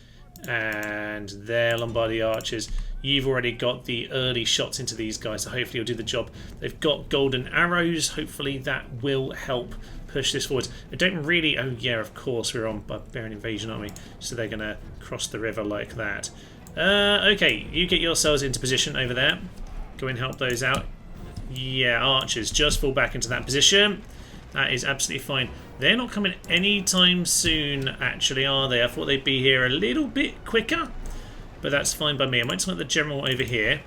Speaker 1: And they're Lombardy archers. You've already got the early shots into these guys, so hopefully you'll do the job. They've got golden arrows. Hopefully that will help push this forward. I don't really... Oh, yeah, of course, we're on Barbarian invasion, aren't we? So they're going to cross the river like that. Okay, you get yourselves into position over there. Go and help those out. Yeah, archers, just fall back into that position. That is absolutely fine. They're not coming anytime soon, actually, are they? I thought they'd be here a little bit quicker. But that's fine by me. I might just want the general over here.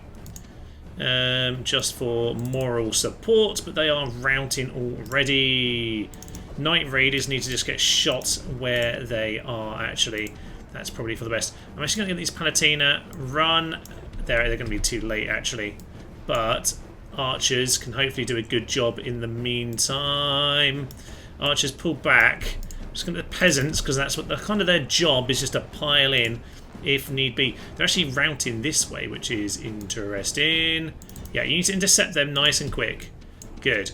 Speaker 1: Just for moral support. But they are routing already. Night raiders need to just get shot where they are, actually. That's probably for the best. I'm actually going to get these Palatina run. They're going to be too late, actually. But archers can hopefully do a good job in the meantime. Archers pull back. I'm just going to the peasants, because that's what kind of their job is, just to pile in if need be. They're actually routing this way, which is interesting. Yeah, you need to intercept them nice and quick. Good.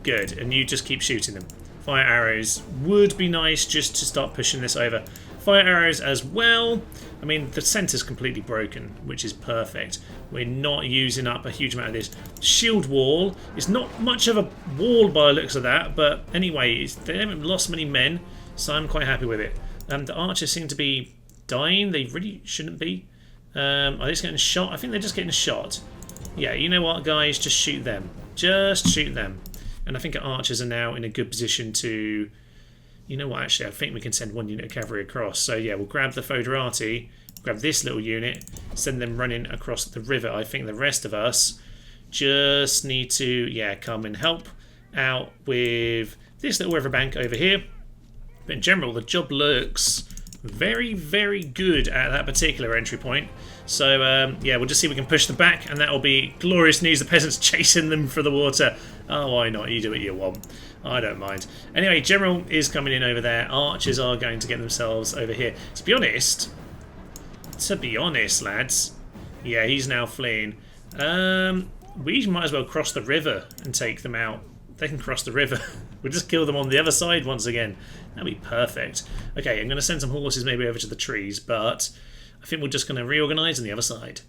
Speaker 1: Good. And you just keep shooting them. Fire arrows would be nice just to start pushing this over. Fire arrows as well. I mean, the centre's completely broken, which is perfect. We're not using up a huge amount of this. Shield wall is not much of a wall by the looks of that, but anyway, they haven't lost many men, so I'm quite happy with it. The archers seem to be dying. They really shouldn't be. Are they just getting shot? I think they're just getting shot. Yeah, you know what, guys? Just shoot them. Just shoot them. And I think our archers are now in a good position to... You know what, actually, I think we can send one unit of cavalry across. So, yeah, we'll grab the Foederati, grab this little unit, send them running across the river. I think the rest of us just need to, yeah, come and help out with this little riverbank over here. But in general, the job looks very, very good at that particular entry point. So, yeah, we'll just see if we can push them back, and that will be glorious news. The peasants chasing them for the water. Oh, why not? You do what you want. I don't mind. Anyway, General is coming in over there. Archers are going to get themselves over here. To be honest, lads, yeah, he's now fleeing. We might as well cross the river and take them out. They can cross the river. We'll just kill them on the other side once again. That'd be perfect. Okay, I'm going to send some horses maybe over to the trees, but I think we're just going to reorganise on the other side.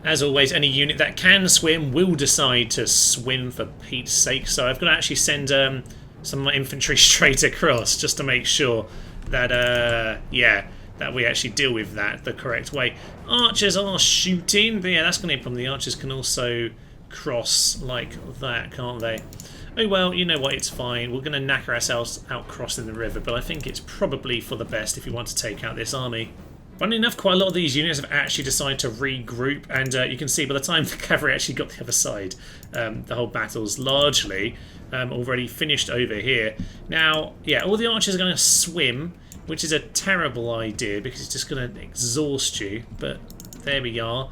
Speaker 1: As always, any unit that can swim will decide to swim for Pete's sake. So I've got to actually send some of my infantry straight across just to make sure that, yeah, that we actually deal with that the correct way. Archers are shooting, but yeah, that's going to be a problem. The archers can also cross like that, can't they? Oh well, you know what, it's fine. We're going to knacker ourselves out crossing the river, but I think it's probably for the best if we want to take out this army. Funny enough, quite a lot of these units have actually decided to regroup, and you can see by the time the cavalry actually got the other side, the whole battle's largely already finished over here. Now, yeah, all the archers are going to swim, which is a terrible idea because it's just going to exhaust you, but there we are.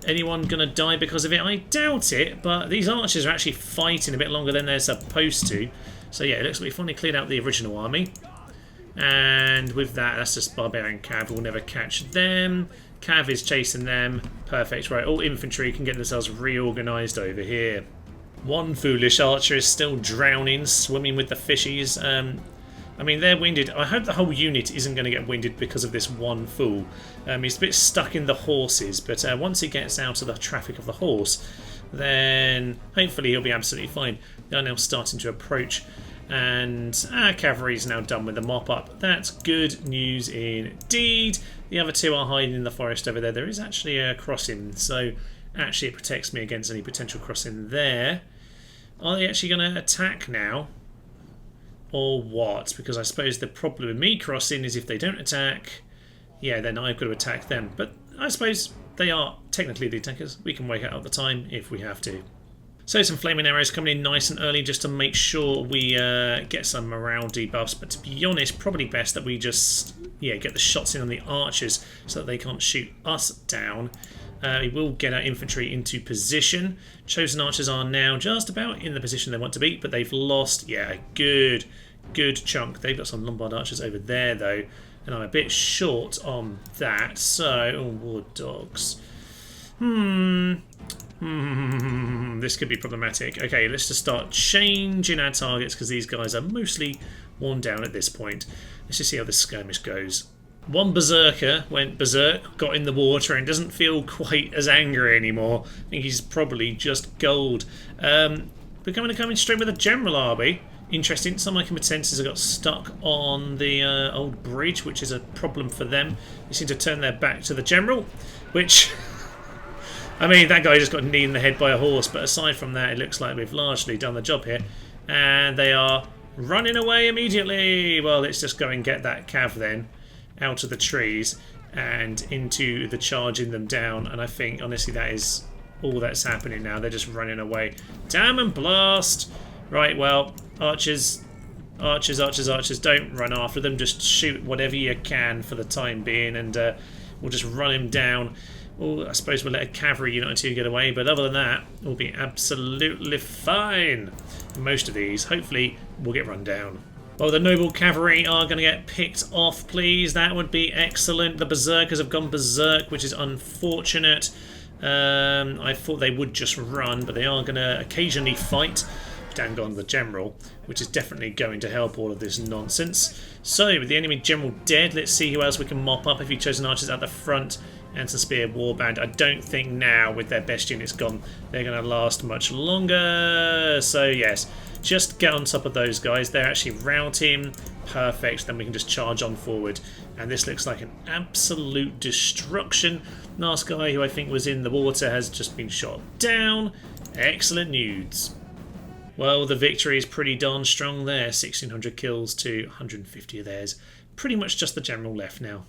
Speaker 1: Anyone going to die because of it? I doubt it, but these archers are actually fighting a bit longer than they're supposed to. So yeah, it looks like we finally cleared out the original army. And with that, that's just Barbarian Cav. We'll never catch them. Cav is chasing them. Perfect. Right, all infantry can get themselves reorganised over here. One foolish archer is still drowning, swimming with the fishies. I mean, they're winded. I hope the whole unit isn't going to get winded because of this one fool. He's a bit stuck in the horses, but once he gets out of the traffic of the horse, then hopefully he'll be absolutely fine. They are now starting to approach, and our cavalry's now done with the mop-up. That's good news indeed. The other two are hiding in the forest over there. There is actually a crossing, so actually it protects me against any potential crossing there. Are they actually going to attack now? Or what? Because I suppose the problem with me crossing is if they don't attack, yeah, then I've got to attack them. But I suppose they are technically the attackers. We can wait out the time if we have to. So some flaming arrows coming in nice and early just to make sure we get some morale debuffs. But to be honest, probably best that we just get the shots in on the archers so that they can't shoot us down. We will get our infantry into position. Chosen archers are now just about in the position they want to be, but they've lost, yeah, a good chunk. They've got some Lombard archers over there, though, and I'm a bit short on that. So, war dogs. This could be problematic. Okay, let's just start changing our targets because these guys are mostly worn down at this point. Let's just see how this skirmish goes. One berserker went berserk, got in the water, and doesn't feel quite as angry anymore. I think he's probably just gold. We're coming straight with a general, are we? Interesting. Some of my combatants have got stuck on the old bridge, which is a problem for them. They seem to turn their back to the general, which... I mean, that guy just got kneed in the head by a horse, but aside from that, it looks like we've largely done the job here. And they are running away immediately. Well, let's just go and get that cav then out of the trees and into the charging them down, and I think honestly that is all that's happening now. They're just running away. Damn and blast! Right, well, archers, don't run after them, just shoot whatever you can for the time being, and we'll just run him down. Well, I suppose we'll let a cavalry unit or two get away, but other than that, we'll be absolutely fine. Most of these, hopefully, will get run down. Well, the noble cavalry are going to get picked off, please. That would be excellent. The berserkers have gone berserk, which is unfortunate. I thought they would just run, but they are going to occasionally fight. Dang on the general, which is definitely going to help all of this nonsense. So, with the enemy general dead, let's see who else we can mop up. If you've chosen archers at the front and some spear warband, I don't think now, with their best units gone, they're going to last much longer. So, yes. Just get on top of those guys. They're actually routing. Perfect. Then we can just charge on forward. And this looks like an absolute destruction. Last guy, who I think was in the water, has just been shot down. Excellent news. Well, the victory is pretty darn strong there. 1,600 kills to 150 of theirs. Pretty much just the general left now.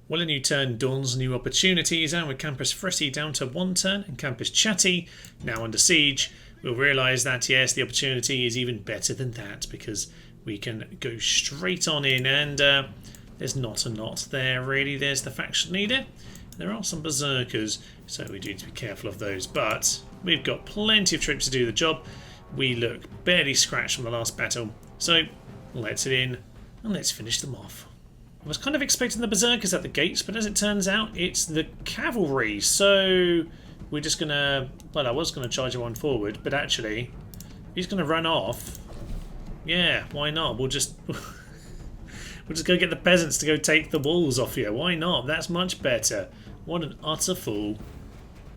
Speaker 1: Well, a new turn dawns, new opportunities, and with Campus Fressi down to 1 turn and Campus Chatty now under siege, we'll realise that, yes, the opportunity is even better than that, because we can go straight on in, and there's not a knot there really. There's the faction leader. There are some berserkers, so we do need to be careful of those, but we've got plenty of troops to do the job. We look barely scratched from the last battle, so let's head in and let's finish them off. I was kind of expecting the berserkers at the gates, but as it turns out, it's the cavalry, so we're just going to... Well, I was going to charge one forward, but actually, he's going to run off. Yeah, why not? We'll just... We'll just go get the peasants to go take the walls off you. Why not? That's much better. What an utter fool.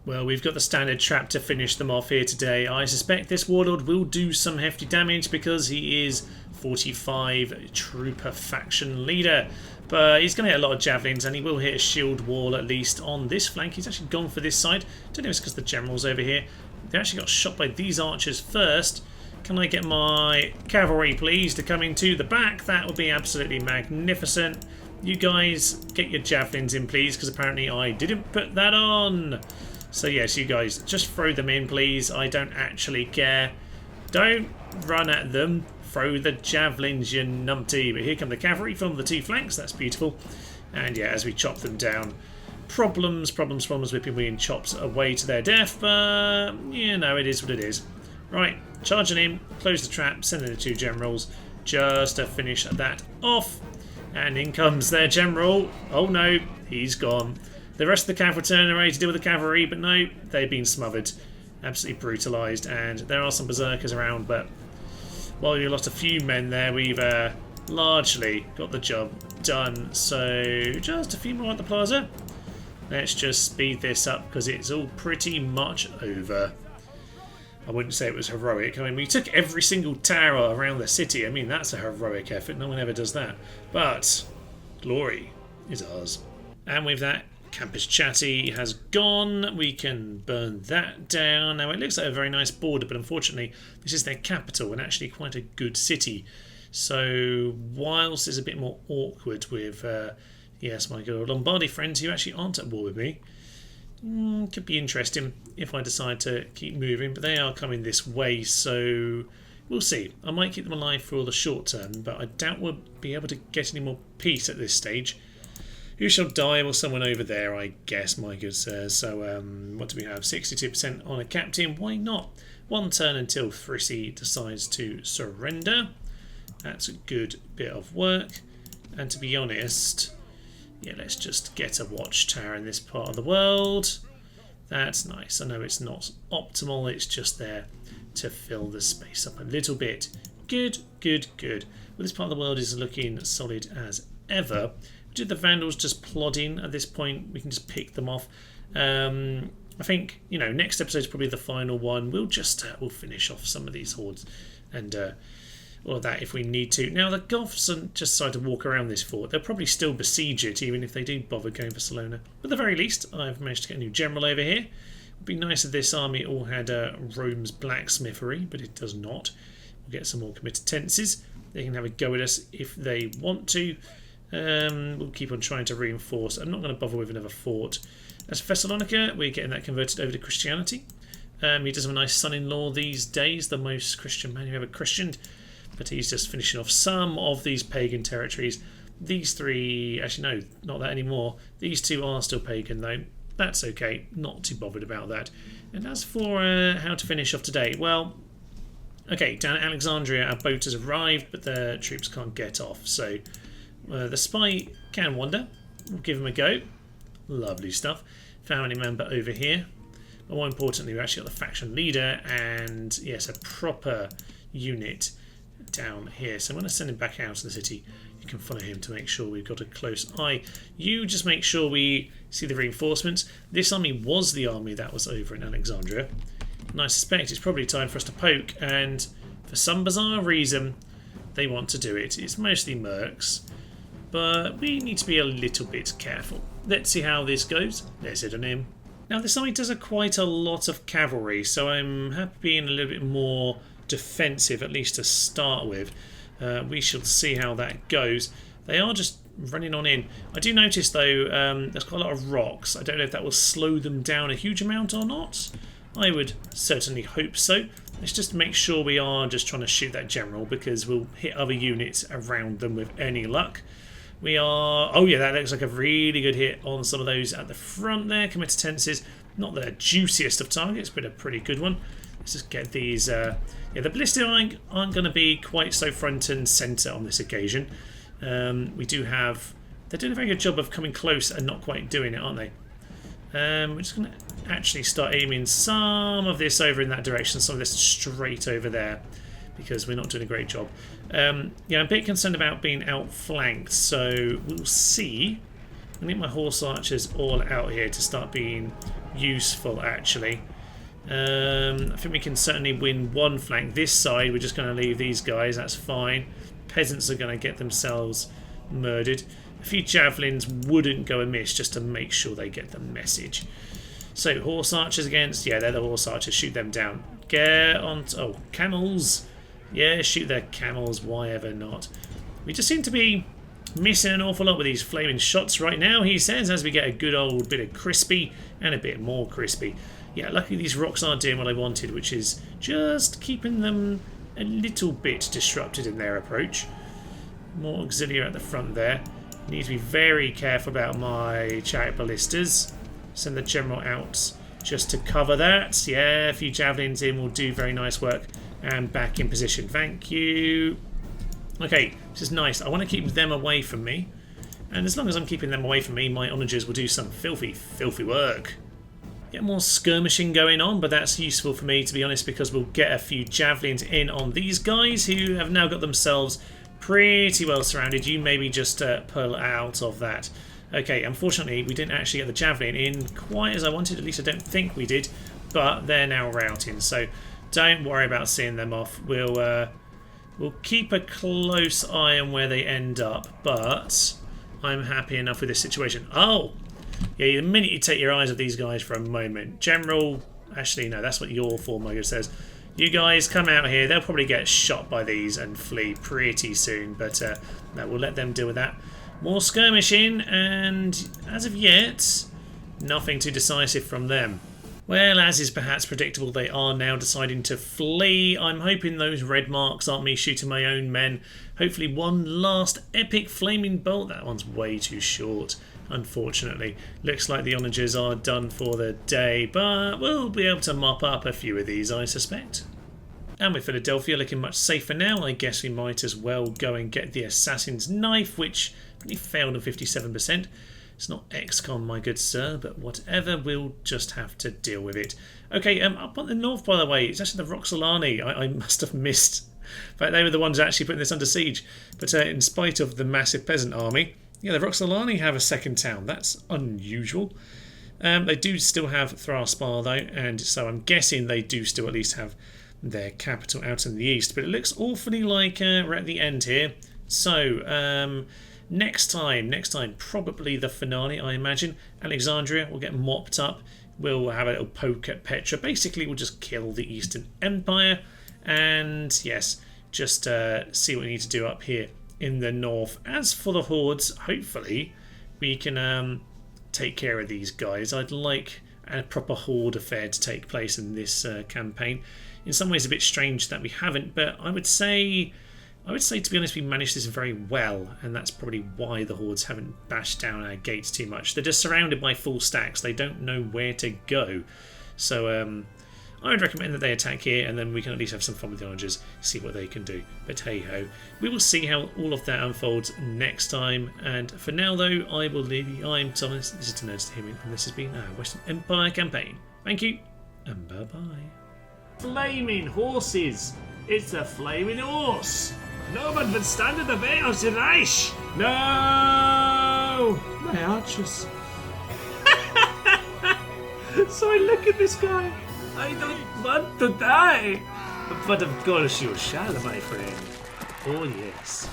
Speaker 1: Well, we've got the standard trap to finish them off here today. I suspect this warlord will do some hefty damage because he is 45 trooper faction leader. But he's going to hit a lot of javelins, and he will hit a shield wall at least on this flank. He's actually gone for this side. Don't know if it's because the general's over here. They actually got shot by these archers first. Can I get my cavalry, please, to come into the back? That would be absolutely magnificent. You guys, get your javelins in, please, because apparently I didn't put that on. So yes, you guys, just throw them in, please. I don't actually care. Don't run at them. Throw the javelins, you numpty. But here come the cavalry from the two flanks. That's beautiful. And yeah, as we chop them down, problems, whipping wheel chops away to their death. But, you know, it is what it is. Right, charging in, close the trap, send in the two generals just to finish that off. And in comes their general. Oh no, he's gone. The rest of the cav return ready to deal with the cavalry, but no, they've been smothered. Absolutely brutalised, and there are some berserkers around, but while we lost a few men there, we've largely got the job done. So just a few more at the plaza. Let's just speed this up because it's all pretty much over. I wouldn't say it was heroic. I mean, we took every single tower around the city. I mean, that's a heroic effort. No one ever does that. But glory is ours. And with that, Campus Chatty has gone. We can burn that down. Now, it looks like a very nice border, but unfortunately, this is their capital and actually quite a good city. So, whilst it's a bit more awkward with, yes, my good old Lombardy friends who actually aren't at war with me, could be interesting if I decide to keep moving, but they are coming this way, so we'll see. I might keep them alive for the short term, but I doubt we'll be able to get any more peace at this stage. Who shall die? Well, someone over there, I guess, my good sir. So, what do we have? 62% on a captain. Why not? One turn until Frissy decides to surrender. That's a good bit of work. And to be honest, yeah, let's just get a watchtower in this part of the world. That's nice. I know it's not optimal. It's just there to fill the space up a little bit. Good, good, good. Well, this part of the world is looking solid as ever. Did the Vandals just plod in at this point? We can just pick them off. I think, you know, next episode is probably the final one. We'll just we'll finish off some of these hordes and all of that if we need to. Now, the Goths just decide to walk around this fort. They'll probably still besiege it, even if they do bother going for Salona. But at the very least, I've managed to get a new general over here. It would be nice if this army all had Rome's blacksmithery, but it does not. We'll get some more committences. They can have a go at us if they want to. We'll keep on trying to reinforce. I'm not going to bother with another fort. As for Thessalonica, we're getting that converted over to Christianity. He does have a nice son-in-law these days, the most Christian man who ever Christianed. But he's just finishing off some of these pagan territories. These three, actually no, not that anymore. These two are still pagan though. That's okay, not too bothered about that. And as for how to finish off today, well, okay, down at Alexandria our boat has arrived, but the troops can't get off. So the spy can wander. We'll give him a go. Lovely stuff. Family member over here. But more importantly, we actually got the faction leader and, yes, a proper unit down here. So I'm going to send him back out of the city. You can follow him to make sure we've got a close eye. You just make sure we see the reinforcements. This army was the army that was over in Alexandria. And I suspect it's probably time for us to poke. And for some bizarre reason, they want to do it. It's mostly mercs. But we need to be a little bit careful. Let's see how this goes. Let's hit on him. Now this army does quite a lot of cavalry, so I'm happy being a little bit more defensive, at least to start with. We shall see how that goes. They are just running on in. I do notice though there's quite a lot of rocks. I don't know if that will slow them down a huge amount or not. I would certainly hope so. Let's just make sure we are just trying to shoot that general, because we'll hit other units around them with any luck. We are... Oh yeah, that looks like a really good hit on some of those at the front there. Committenses, not the juiciest of targets, but a pretty good one. Let's just get these... yeah, the ballistic aren't going to be quite so front and centre on this occasion. We do have... They're doing a very good job of coming close and not quite doing it, aren't they? We're just going to actually start aiming some of this over in that direction, some of this straight over there, because we're not doing a great job. Yeah, I'm a bit concerned about being outflanked, so we'll see. I need my horse archers all out here to start being useful, actually. I think we can certainly win one flank. This side, we're just going to leave these guys, that's fine. Peasants are going to get themselves murdered. A few javelins wouldn't go amiss, just to make sure they get the message. So, horse archers against... Yeah, they're the horse archers. Shoot them down. Get on... Oh, camels. Yeah, shoot their camels. Why ever not? We just seem to be missing an awful lot with these flaming shots right now, he says, as we get a good old bit of crispy and a bit more crispy. Yeah, luckily these rocks are doing what I wanted, which is just keeping them a little bit disrupted in their approach. More auxiliary at the front there. Need to be very careful about my chariot ballistas. Send the general out just to cover that. Yeah, a few javelins in will do very nice work. And back in position. Thank you. Okay, this is nice. I want to keep them away from me. And as long as I'm keeping them away from me, my onagers will do some filthy, filthy work. Get more skirmishing going on, but that's useful for me, to be honest, because we'll get a few javelins in on these guys who have now got themselves pretty well surrounded. You maybe just pull out of that. Okay, unfortunately, we didn't actually get the javelin in quite as I wanted. At least I don't think we did, but they're now routing, so don't worry about seeing them off. We'll keep a close eye on where they end up, but I'm happy enough with this situation. Oh! Yeah, the minute you take your eyes off these guys for a moment. General... Actually, no, that's what your foremonger says. You guys come out here. They'll probably get shot by these and flee pretty soon, but no, we'll let them deal with that. More skirmishing, and as of yet, nothing too decisive from them. Well, as is perhaps predictable, they are now deciding to flee. I'm hoping those red marks aren't me shooting my own men. Hopefully one last epic flaming bolt. That one's way too short, unfortunately. Looks like the onagers are done for the day, but we'll be able to mop up a few of these, I suspect. And with Philadelphia looking much safer now, I guess we might as well go and get the assassin's knife, which only failed on 57%. It's not XCOM, my good sir, but whatever, we'll just have to deal with it. Okay, up on the north, by the way, it's actually the Roxolani. I must have missed. In fact, they were the ones actually putting this under siege. But in spite of the massive peasant army, yeah, the Roxolani have a second town. That's unusual. They do still have Thraspar, though, and so I'm guessing they do still at least have their capital out in the east. But it looks awfully like we're at the end here. So, next time, probably the finale, I imagine. Alexandria will get mopped up. We'll have a little poke at Petra. Basically, we'll just kill the Eastern Empire. And, yes, just see what we need to do up here in the north. As for the hordes, hopefully we can take care of these guys. I'd like a proper horde affair to take place in this campaign. In some ways, a bit strange that we haven't, but I would say, to be honest, we managed this very well, and that's probably why the hordes haven't bashed down our gates too much. They're just surrounded by full stacks. They don't know where to go. So I would recommend that they attack here, and then we can at least have some fun with the onagers, see what they can do. But hey-ho, we will see how all of that unfolds next time. And for now, though, I will leave you. I'm Thomas, this is The Nerds to Hear Me, and this has been our Western Empire campaign. Thank you, and bye-bye. Flaming horses! It's a flaming horse! No one would stand in the way of the Reich! No! My archers. Sorry, look at this guy. I don't want to die. But of course you shall, my friend. Oh yes.